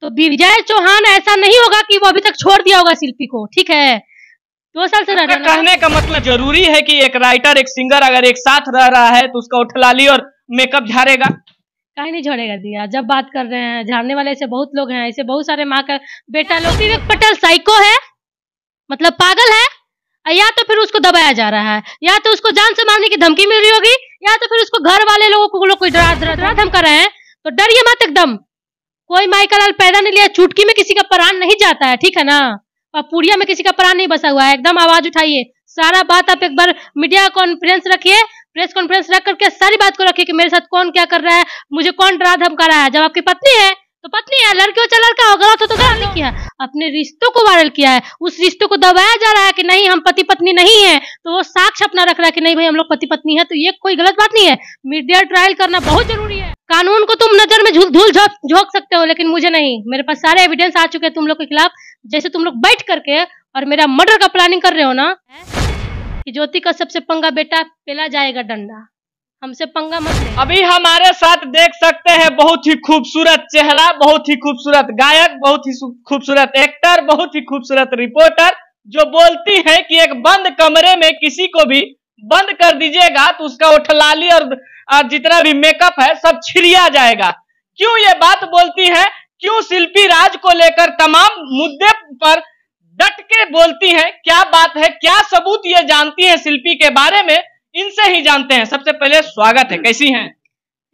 तो विजय चौहान ऐसा नहीं होगा कि वो अभी तक छोड़ दिया होगा शिल्पी को, ठीक है। 2 साल से रह रहा है। कहने का मतलब जरूरी है कि एक राइटर एक सिंगर अगर एक साथ रह रहा है तो उसका उठलाली और मेकअप झाड़ेगा? कहीं नहीं झड़ेगा दिया, जब बात कर रहे हैं झाड़ने वाले ऐसे बहुत लोग हैं, ऐसे बहुत सारे माँ का बेटा लोग। विवेक पटेल साइको है, मतलब पागल है, या तो फिर उसको दबाया जा रहा है, या तो उसको जान से मारने की धमकी मिल रही होगी, या तो फिर उसको घर वाले लोगों को कोई डरा धमका रहे हैं। तो डरिए मत एकदम, कोई माई का लाल पैदा नहीं लिया, चुटकी में किसी का प्राण नहीं जाता है, ठीक है ना। और पुड़िया में किसी का प्राण नहीं बसा हुआ है। एकदम आवाज उठाइए, सारा बात आप एक बार मीडिया कॉन्फ्रेंस रखिए, प्रेस कॉन्फ्रेंस रख करके सारी बात को रखिए कि मेरे साथ कौन क्या कर रहा है, मुझे कौन डरा धमका रहा है। जब आपकी पत्नी है तो पत्नी है, लड़की हो चाहे लड़का हो, गलत हो तो गलत नहीं किया, अपने रिश्तों को वायरल किया है। उस रिश्तों को दबाया जा रहा है कि नहीं हम पति पत्नी नहीं है, तो वो साक्ष्य अपना रख रहा है कि नहीं भाई हम लोग पति पत्नी है। तो ये कोई गलत बात नहीं है, मीडिया ट्रायल करना बहुत जरूरी है। कानून को तुम नजर में धूल झोंक सकते हो, लेकिन मुझे नहीं। मेरे पास सारे एविडेंस आ चुके हैं तुम लोग के खिलाफ। जैसे तुम लोग बैठ करके और मेरा मर्डर का प्लानिंग कर रहे हो ना, कि ज्योति का सबसे पंगा बेटा पेला जाएगा डंडा, हमसे पंगा मत ले। अभी हमारे साथ देख सकते हैं बहुत ही खूबसूरत चेहरा, बहुत ही खूबसूरत गायक, बहुत ही खूबसूरत एक्टर, बहुत ही खूबसूरत रिपोर्टर, जो बोलती है कि एक बंद कमरे में किसी को भी बंद कर दीजिएगा तो उसका उठलाली और जितना भी मेकअप है सब छिड़िया जाएगा। क्यों ये बात बोलती है, क्यों शिल्पी राज को लेकर तमाम मुद्दे पर डट के बोलती है, क्या बात है, क्या सबूत ये जानती है शिल्पी के बारे में, इनसे ही जानते हैं। सबसे पहले स्वागत है, कैसी हैं?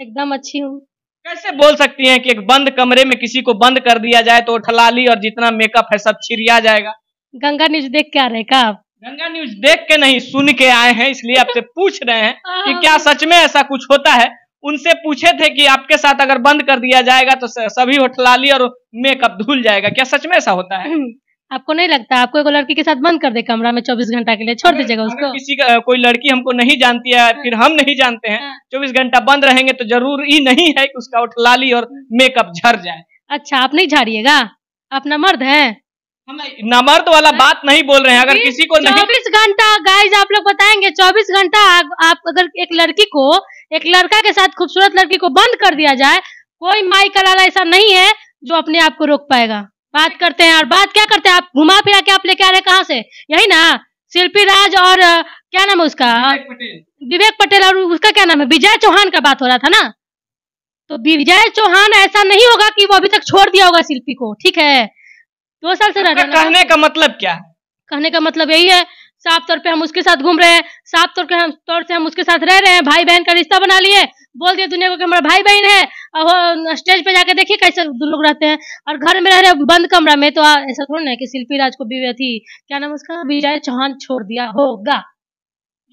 एकदम अच्छी हूँ। कैसे बोल सकती हैं कि एक बंद कमरे में किसी को बंद कर दिया जाए तो उठलाली और जितना मेकअप है सब छिड़िया जाएगा? गंगा न्यूज देख के आ रहे का आप? गंगा न्यूज देख के नहीं, सुन के आए हैं, इसलिए आपसे पूछ रहे हैं कि क्या सच में ऐसा कुछ होता है। उनसे पूछे थे कि आपके साथ अगर बंद कर दिया जाएगा तो सभी उठलाली और मेकअप धुल जाएगा, क्या सच में ऐसा होता है? आपको नहीं लगता आपको एक लड़की के साथ बंद कर दे कमरा में 24 घंटा के लिए, छोड़ दीजिएगा उसको? किसी का कोई लड़की हमको नहीं जानती है, फिर हम नहीं जानते हैं, 24 घंटा बंद रहेंगे तो जरूरी नहीं है कि उसका उठलाली और मेकअप झड़ जाए। अच्छा, आप नहीं झाड़िएगा? आप ना मर्द हैं? हम नामर्द वाला बात नहीं बोल रहे हैं। अगर किसी को 24 घंटा गाइज आप लोग बताएंगे, 24 घंटा आप अगर एक लड़की को एक लड़का के साथ खूबसूरत लड़की को बंद कर दिया जाए, कोई माई का लाला ऐसा नहीं है जो अपने आप को रोक पाएगा। बात करते हैं, और बात क्या करते हैं आप, घुमा फिरा के आप लेके आ रहे हैं कहाँ से? यही ना, शिल्पी राज और क्या नाम है उसका, विवेक पटेल, और उसका क्या नाम है, विजय चौहान का बात हो रहा था ना। तो विजय चौहान ऐसा नहीं होगा कि वो अभी तक छोड़ दिया होगा शिल्पी को, ठीक है। 2 साल से रह रहा है। कहने का मतलब क्या है? कहने का मतलब यही है, साफ तौर पे हम उसके साथ घूम रहे हैं, साफ तौर से हम उसके साथ रह रहे हैं, भाई बहन का रिश्ता बना लिए, बोल दिए दुनिया को कि हमारा भाई बहन है। और स्टेज पे जाके देखिए कैसे लोग रहते हैं, और घर में रह रहे बंद कमरा में। तो ऐसा थोड़ा ना है कि शिल्पी राज को भी थी, क्या नाम उसका, विजय चौहान छोड़ दिया होगा।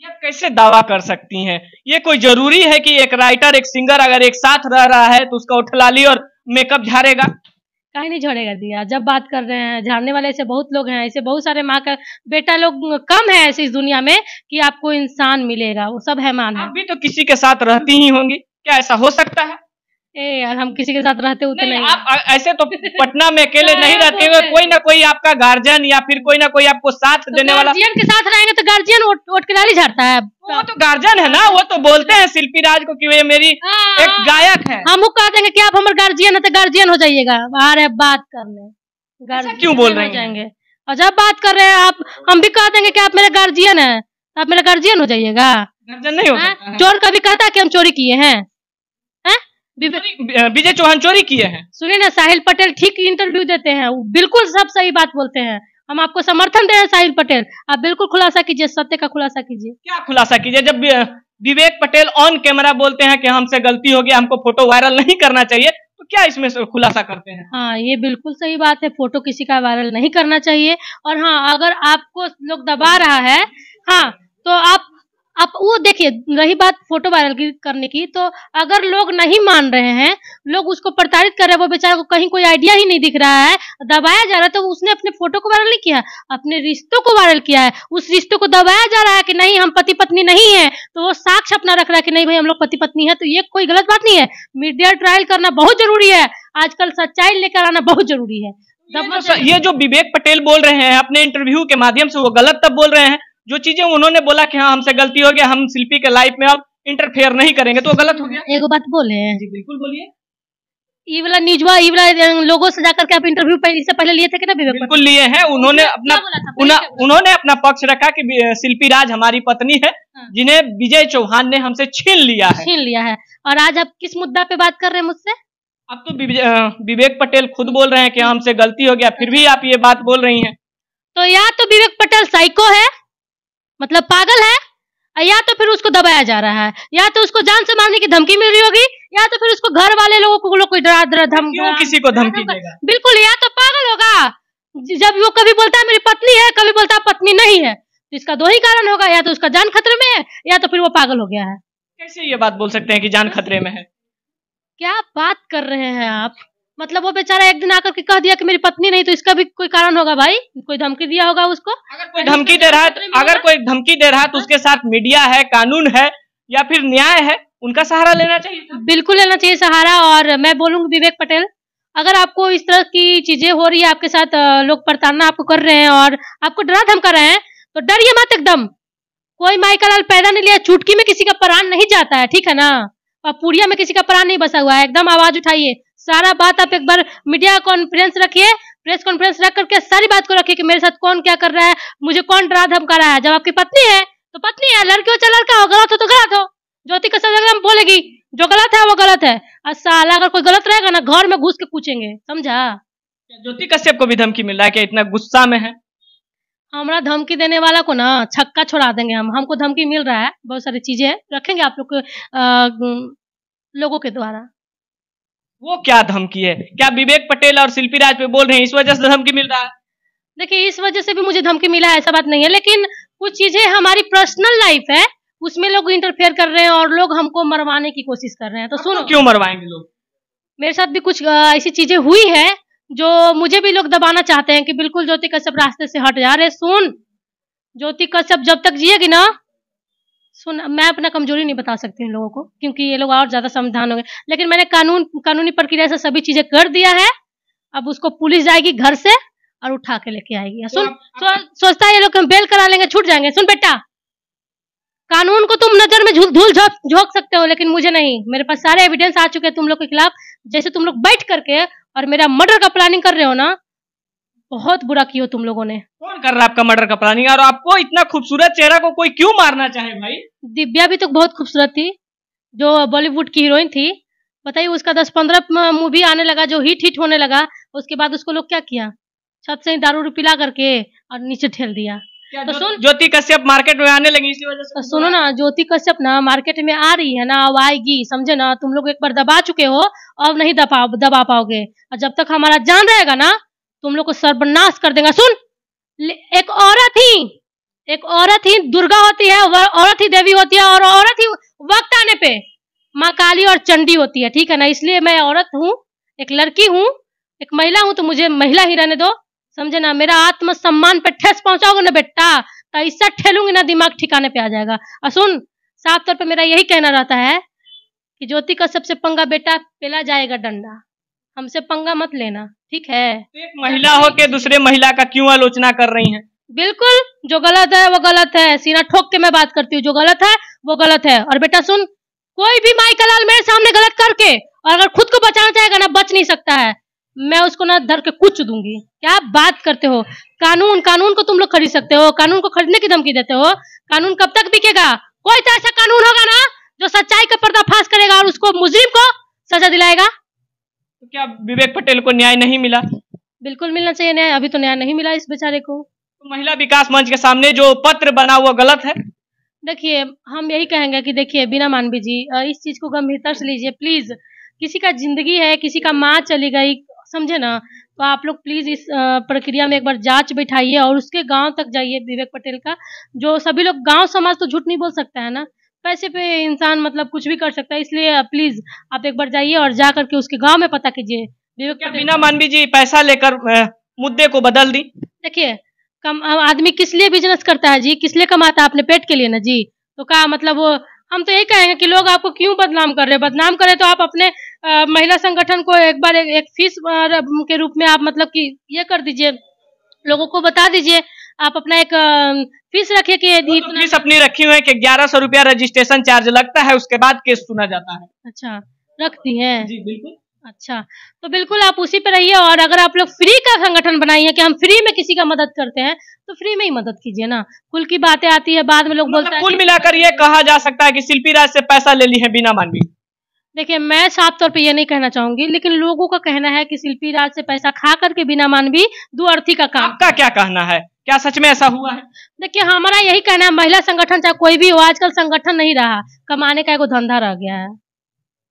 ये कैसे दावा कर सकती हैं? ये कोई जरूरी है कि एक राइटर एक सिंगर अगर एक साथ रह रहा है तो उसका उठलाली और मेकअप झाड़ेगा? कहीं नहीं झड़ेगा दिया, जब बात कर रहे हैं झाड़ने वाले ऐसे बहुत लोग हैं, ऐसे बहुत सारे माँ का बेटा लोग कम है ऐसे इस दुनिया में कि आपको इंसान मिलेगा, वो सब है मान है। आप भी तो किसी के साथ रहती ही होंगी, क्या ऐसा हो सकता है? यार हम किसी के साथ रहते होते नहीं। आप ऐसे तो पटना में अकेले नहीं रहते हुए, कोई ना कोई आपका गार्जियन या फिर कोई ना कोई आपको साथ देने वाला। गार्जियन के साथ रहेंगे तो गार्जियन उठलाली झाड़ता है। वो तो गार्जियन है ना, वो तो बोलते हैं शिल्पी राज को कि वे मेरी एक गायक है। हम कह देंगे कि आप हमारे गार्जियन है तो गार्जियन हो जाइएगा। अरे बात करने गार्जियन क्यों बोल रहे हैं? और जब बात कर रहे हैं आप, हम भी कह देंगे कि आप मेरे गार्जियन है, आप मेरा गार्जियन हो जाइएगा। गार्जियन नहीं हो सकता। चोर कभी कहता कि हम चोरी किए हैं? विजय चौहान चोरी किए हैं? सुनिए ना, साहिल पटेल ठीक इंटरव्यू देते हैं, बिल्कुल सब सही बात बोलते हैं। हम आपको समर्थन दे रहे हैं साहिल पटेल, आप बिल्कुल खुलासा कीजिए, सत्य का खुलासा कीजिए। क्या खुलासा कीजिए? जब विवेक पटेल ऑन कैमरा बोलते हैं कि हमसे गलती हो गया, हमको फोटो वायरल नहीं करना चाहिए, तो क्या इसमें से खुलासा करते हैं? हाँ, ये बिल्कुल सही बात है, फोटो किसी का वायरल नहीं करना चाहिए। और हाँ, अगर आपको लोग दबा रहा है, हाँ, तो आप वो देखिए, रही बात फोटो वायरल करने की, तो अगर लोग नहीं मान रहे हैं, लोग उसको प्रताड़ित कर रहे हैं, वो बेचारा को कहीं कोई आइडिया ही नहीं दिख रहा है, दबाया जा रहा है, तो उसने अपने फोटो को वायरल नहीं किया, अपने रिश्तों को वायरल किया है। उस रिश्तों को दबाया जा रहा है कि नहीं हम पति पत्नी नहीं है, तो वो साक्ष्य अपना रख रहा है कि नहीं भाई हम लोग पति पत्नी है। तो ये कोई गलत बात नहीं है, मीडिया ट्रायल करना बहुत जरूरी है, आजकल सच्चाई लेकर आना बहुत जरूरी है। ये जो विवेक पटेल बोल रहे हैं अपने इंटरव्यू के माध्यम से, वो गलत तब बोल रहे हैं जो चीजें उन्होंने बोला कि हाँ हमसे गलती हो गया, हम शिल्पी के लाइफ में अब इंटरफेयर नहीं करेंगे, तो गलत हो गया। एक बात बोले, जी बिल्कुल बोलिए। ये वाला न्यूज़वा ये वाला लोगों से जाकर के आप इंटरव्यू इससे पहले लिए थे कि ना विवेक बिल्कुल पटेल? लिए हैं। उन्होंने क्या अपना बोला था? पहले क्या बोला? उन्होंने अपना पक्ष रखा कि शिल्पी राज हमारी पत्नी है, हाँ। जिन्हें विजय चौहान ने हमसे छीन लिया है। छीन लिया है। और आज आप किस मुद्दा पे बात कर रहे हैं मुझसे? अब तो विवेक पटेल खुद बोल रहे हैं कि हमसे गलती हो गया, फिर भी आप ये बात बोल रही हैं। तो या तो विवेक पटेल साइको है, मतलब पागल है, या तो फिर उसको दबाया जा रहा है, या तो उसको जान से मारने की धमकी मिल रही होगी, या तो फिर उसको घर वाले लोगों को लोग कोई क्यों किसी को धमकी देगा? बिल्कुल, या तो पागल होगा जब वो कभी बोलता है मेरी पत्नी है, कभी बोलता है पत्नी नहीं है, तो इसका दो ही कारण होगा, या तो उसका जान खतरे में है, या तो फिर वो पागल हो गया है। कैसे ये बात बोल सकते हैं कि जान खतरे में है? क्या बात कर रहे हैं आप? मतलब वो बेचारा एक दिन आकर के कह दिया कि मेरी पत्नी नहीं, तो इसका भी कोई कारण होगा भाई, कोई धमकी दिया होगा उसको। अगर कोई धमकी दे रहा है तो उसके साथ मीडिया है, कानून है, या फिर न्याय है, उनका सहारा लेना चाहिए था। बिल्कुल लेना चाहिए सहारा। और मैं बोलूंगी विवेक पटेल, अगर आपको इस तरह की चीजें हो रही है, आपके साथ लोग प्रताड़ना आपको कर रहे हैं और आपको डरा धमका रहे हैं, तो डरिए मत एकदम। कोई माई का लाल पैदा नहीं लिया, चुटकी में किसी का प्राण नहीं जाता है, ठीक है ना? और पुड़िया में किसी का प्राण नहीं बसा हुआ है। एकदम आवाज उठाइए, सारा बात आप एक बार मीडिया कॉन्फ्रेंस रखिए, प्रेस कॉन्फ्रेंस रख करके सारी बात को रखिए कि मेरे साथ कौन क्या कर रहा है, मुझे कौन डरा धमका रहा है। जब आपकी पत्नी है तो पत्नी है, लड़की हो चाहे लड़का हो, गलत हो तो गलत हो। ज्योति का सब एकदम बोलेगी जो गलत है वो गलत है, और साला अगर कोई गलत रहेगा ना घर में घुस के पूछेंगे, समझा? ज्योति कश्यप को भी धमकी मिल रहा है, क्या इतना गुस्सा में है? हमरा धमकी देने वाला को ना छक्का छोड़ा देंगे हम। हमको धमकी मिल रहा है, बहुत सारी चीजें रखेंगे आप लोग लोगों के द्वारा। वो क्या धमकी है? क्या विवेक पटेल और शिल्पी राज पे बोल रहे हैं, इस वजह से धमकी मिल रहा है? देखिए, इस वजह से भी मुझे धमकी मिला है, ऐसा बात नहीं है, लेकिन कुछ चीजें हमारी पर्सनल लाइफ है, उसमें लोग इंटरफेयर कर रहे हैं और लोग हमको मरवाने की कोशिश कर रहे हैं। तो सुनो, क्यों मरवाएंगे लोग? मेरे साथ भी कुछ ऐसी चीजें हुई है जो मुझे भी लोग दबाना चाहते हैं कि बिल्कुल ज्योति कश्यप रास्ते से हट जा रहे। सुन, ज्योति कश्यप जब तक जिएगी ना, सुन, मैं अपना कमजोरी नहीं बता सकती इन लोगों को, क्योंकि ये लोग और ज्यादा सावधान हो गए, लेकिन मैंने कानूनी प्रक्रिया से सभी चीजें कर दिया है। अब उसको पुलिस जाएगी घर से और उठा के लेके आएगी। सुन, सोचता है ये लोग बेल करा लेंगे, छूट जाएंगे। सुन बेटा, कानून को तुम नजर में धूल झोंक सकते हो, लेकिन मुझे नहीं। मेरे पास सारे एविडेंस आ चुके हैं तुम लोग के खिलाफ। जैसे तुम लोग बैठ करके और मेरा मर्डर का प्लानिंग कर रहे हो ना, बहुत बुरा किया हो तुम लोगों ने। कौन कर रहा है आपका मर्डर का प्लानिंग? और आपको इतना खूबसूरत चेहरा को कोई क्यों मारना चाहे भाई? दिव्या भी तो बहुत खूबसूरत थी, जो बॉलीवुड की हीरोइन थी। बताइए, उसका 10-15 मूवी आने लगा, जो हिट होने लगा, उसके बाद उसको लोग क्या किया? छत से दारू पिला करके और नीचे ठेल दिया। तो सुन, ज्योति कश्यप मार्केट में आने लगी इसी वजह से। सुनो ना, ज्योति कश्यप ना मार्केट में आ रही है ना, अब आएगी, समझे ना? तुम लोग एक बार दबा चुके हो, अब नहीं दबा पाओगे। और जब तक हमारा जान रहेगा ना, तुम लोग को सर्वनाश कर देगा। सुन, एक औरत ही दुर्गा होती है, औरत ही देवी होती है, और औरत ही वक्त आने पे माँ काली और चंडी होती है, ठीक है ना? इसलिए मैं औरत हूँ, एक लड़की हूँ, एक महिला हूँ, तो मुझे महिला ही रहने दो, समझे ना? मेरा आत्मसम्मान पे ठेस पहुंचाओगे ना बेटा, तो इससे ठेलूंगी ना, दिमाग ठिकाने पे आ जाएगा। और सुन, साफ तौर पे मेरा यही कहना रहता है कि ज्योति कश्यप से पंगा बेटा पेला जाएगा डंडा, हमसे पंगा मत लेना, ठीक है? एक महिला हो के दूसरे महिला का क्यों आलोचना कर रही हैं? बिल्कुल, जो गलत है वो गलत है, सीना ठोक के मैं बात करती हूँ, जो गलत है वो गलत है। और बेटा सुन, कोई भी माई का लाल मेरे सामने गलत करके और अगर खुद को बचाना चाहेगा ना, बच नहीं सकता है। मैं उसको ना धर के कुछ दूंगी। क्या बात करते हो? कानून को तुम लोग खरीद सकते हो, कानून को खरीदने की धमकी देते हो। कानून कब तक बिकेगा? कोई तो ऐसा कानून होगा ना जो सच्चाई का पर्दाफाश करेगा और उसको मुजरिम को सजा दिलाएगा। तो क्या विवेक पटेल को न्याय नहीं मिला? बिल्कुल मिलना चाहिए न्याय, अभी तो न्याय नहीं मिला इस बेचारे को। तो महिला विकास मंच के सामने जो पत्र बना हुआ गलत है? देखिए, हम यही कहेंगे कि देखिए बीना मानवी जी, इस चीज को गंभीरता से लीजिए प्लीज। किसी का जिंदगी है, किसी का माँ चली गई, समझे ना? तो आप लोग प्लीज इस प्रक्रिया में एक बार जांच बैठाइए और उसके गांव तक जाइए विवेक पटेल का। जो सभी लोग, गांव समाज तो झूठ नहीं बोल सकता है ना, पैसे पे इंसान मतलब कुछ भी कर सकता है, इसलिए प्लीज आप एक बार जाइए और जा करके उसके गांव में पता कीजिए विवेक पटेल। बीना मानवी जी पैसा लेकर मुद्दे को बदल दी। देखिए, आदमी किस लिए बिजनेस करता है जी? किस लिए कमाता है? अपने पेट के लिए ना जी। तो क्या मतलब वो, हम तो यही कहेंगे कि लोग आपको क्यों बदनाम कर रहे हैं? बदनाम करे तो आप अपने महिला संगठन को एक बार एक फीस के रूप में आप मतलब कि ये कर दीजिए, लोगों को बता दीजिए, आप अपना एक फीस रखिए कि तो फीस अपनी रखी हुई है कि 1100 रुपया रजिस्ट्रेशन चार्ज लगता है, उसके बाद केस सुना जाता है। अच्छा, रखती है जी बिल्कुल। अच्छा, तो बिल्कुल आप उसी पे रहिए और अगर आप लोग फ्री का संगठन बनाई है कि हम फ्री में किसी का मदद करते हैं, तो फ्री में ही मदद कीजिए ना। कुल की बातें आती है, बाद में लोग बोलते मतलब हैं कुल मिलाकर ये कहा जा सकता है कि शिल्पी राज से पैसा ले ली है बीना मानवी। देखिए, मैं साफ तौर पे ये नहीं कहना चाहूँगी, लेकिन लोगों का कहना है कि शिल्पी राज से पैसा खा कर के बीना मानवी दुअर्थी का काम। आपका क्या कहना है, क्या सच में ऐसा हुआ है? देखिए, हमारा यही कहना है, महिला संगठन चाहे कोई भी हो, आजकल संगठन नहीं रहा, कमाने का एगो धंधा रह गया है।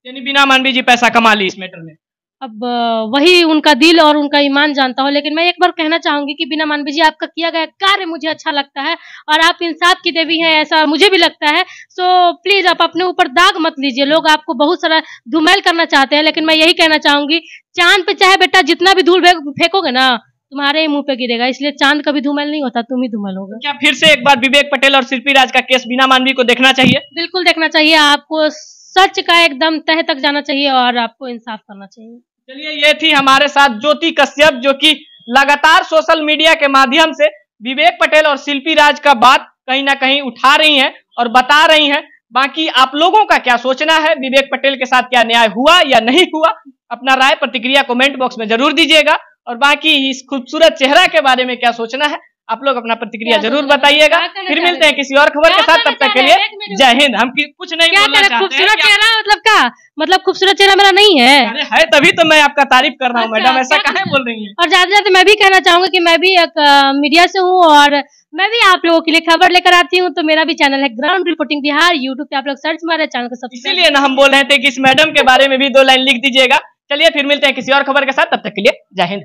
यानी बीना मानवी जी पैसा कमा ली इस मैटर में। अब वही उनका दिल और उनका ईमान जानता हो, लेकिन मैं एक बार कहना चाहूंगी कि बीना मानवी जी, आपका किया गया कार्य मुझे अच्छा लगता है और आप इंसाफ की देवी हैं, ऐसा मुझे भी लगता है। सो प्लीज आप अपने ऊपर दाग मत लीजिए। लोग आपको बहुत सारा धूमेल करना चाहते हैं, लेकिन मैं यही कहना चाहूंगी, चांद पे चाहे बेटा जितना भी धूल फेंकोगे ना, तुम्हारे ही मुंह पे गिरेगा। इसलिए चांद कभी धूमेल नहीं होता, तुम ही धूमेल होगा। क्या फिर से एक बार विवेक पटेल और शिल्पी राज का केस बीना मानवी को देखना चाहिए? बिल्कुल देखना चाहिए। आपको सच का एकदम तह तक जाना चाहिए और आपको इंसाफ करना चाहिए। चलिए, ये थी हमारे साथ ज्योति कश्यप, जो कि लगातार सोशल मीडिया के माध्यम से विवेक पटेल और शिल्पी राज का बात कहीं ना कहीं उठा रही हैं और बता रही हैं। बाकी आप लोगों का क्या सोचना है, विवेक पटेल के साथ क्या न्याय हुआ या नहीं हुआ, अपना राय प्रतिक्रिया कमेंट बॉक्स में जरूर दीजिएगा। और बाकी इस खूबसूरत चेहरा के बारे में क्या सोचना है, आप लोग अपना प्रतिक्रिया जरूर बताइएगा। फिर मिलते हैं किसी और खबर के साथ, तब तक के लिए जय हिंद। हम कुछ नहीं बोलना चाहते हैं। खूबसूरत चेहरा मतलब क्या? मतलब खूबसूरत चेहरा मेरा नहीं है। अरे है, तभी तो मैं आपका तारीफ कर रहा हूँ मैडम, ऐसा काहे बोल रही हैं? और ज्यादा ज्यादा मैं भी कहना चाहूंगा कि मैं भी एक मीडिया से हूँ और मैं भी आप लोगों के लिए खबर लेकर आती हूँ। तो मेरा भी चैनल है ग्राउंड रिपोर्टिंग बिहार, यूट्यूब पे आप लोग सर्च मारे, चैनल को सब्सक्राइब। इसीलिए ना हम बोल रहे थे कि इस मैडम के बारे में भी 2 लाइन लिख दीजिएगा। चलिए फिर मिलते हैं किसी और खबर के साथ, तब तक के लिए जय हिंद।